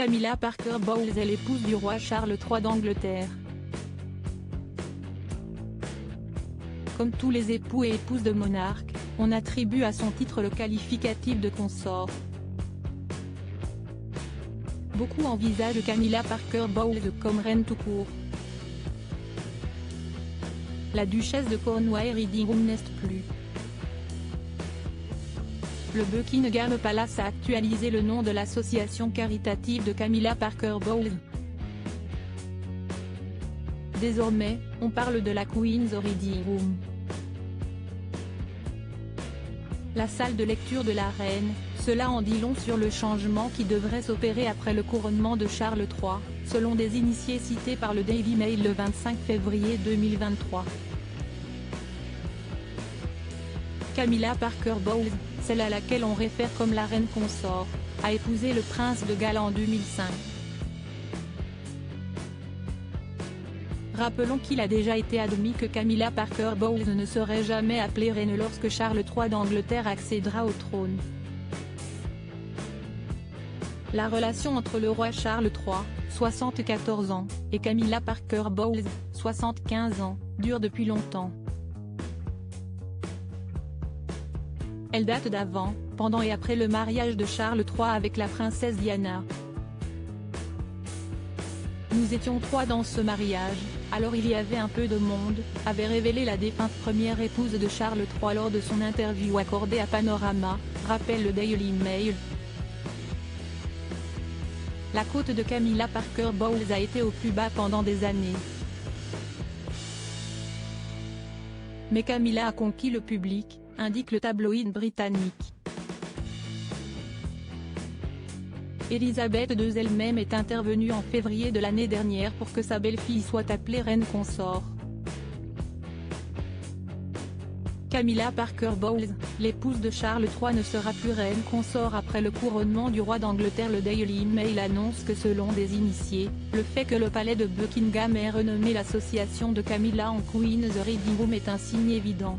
Camilla Parker Bowles est l'épouse du roi Charles III d'Angleterre. Comme tous les époux et épouses de monarques, on attribue à son titre le qualificatif de consort. Beaucoup envisagent Camilla Parker Bowles comme reine tout court. La duchesse de Cornouailles Reading n'est plus. Le Buckingham Palace a actualisé le nom de l'association caritative de Camilla Parker Bowles. Désormais, on parle de la Queen's Reading Room. La salle de lecture de la reine, cela en dit long sur le changement qui devrait s'opérer après le couronnement de Charles III, selon des initiés cités par le Daily Mail le 25 février 2023. Camilla Parker Bowles, celle à laquelle on réfère comme la reine consort, a épousé le prince de Galles en 2005. Rappelons qu'il a déjà été admis que Camilla Parker Bowles ne serait jamais appelée reine lorsque Charles III d'Angleterre accédera au trône. La relation entre le roi Charles III, 74 ans, et Camilla Parker Bowles, 75 ans, dure depuis longtemps. Elle date d'avant, pendant et après le mariage de Charles III avec la princesse Diana. Nous étions 3 dans ce mariage, alors il y avait un peu de monde, avait révélé la défunte première épouse de Charles III lors de son interview accordée à Panorama, rappelle le Daily Mail. La cote de Camilla Parker Bowles a été au plus bas pendant des années. Mais Camilla a conquis le public, indique le tabloïd britannique. Elisabeth II elle-même est intervenue en février de l'année dernière pour que sa belle-fille soit appelée reine consort. Camilla Parker Bowles, l'épouse de Charles III ne sera plus reine consort après le couronnement du roi d'Angleterre. Le Daily Mail annonce que selon des initiés, le fait que le palais de Buckingham ait renommé l'association de Camilla en Queen's Reading Room est un signe évident.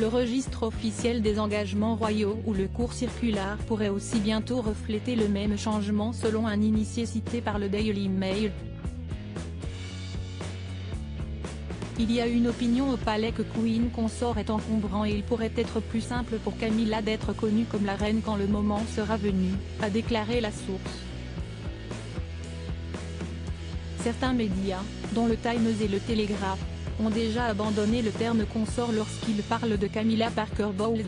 Le registre officiel des engagements royaux ou le cours circulaire pourrait aussi bientôt refléter le même changement selon un initié cité par le Daily Mail. Il y a une opinion au palais que Queen consort est encombrant et il pourrait être plus simple pour Camilla d'être connue comme la reine quand le moment sera venu, a déclaré la source. Certains médias, dont le Times et le Telegraph, ont déjà abandonné le terme consort lorsqu'ils parlent de Camilla Parker Bowles.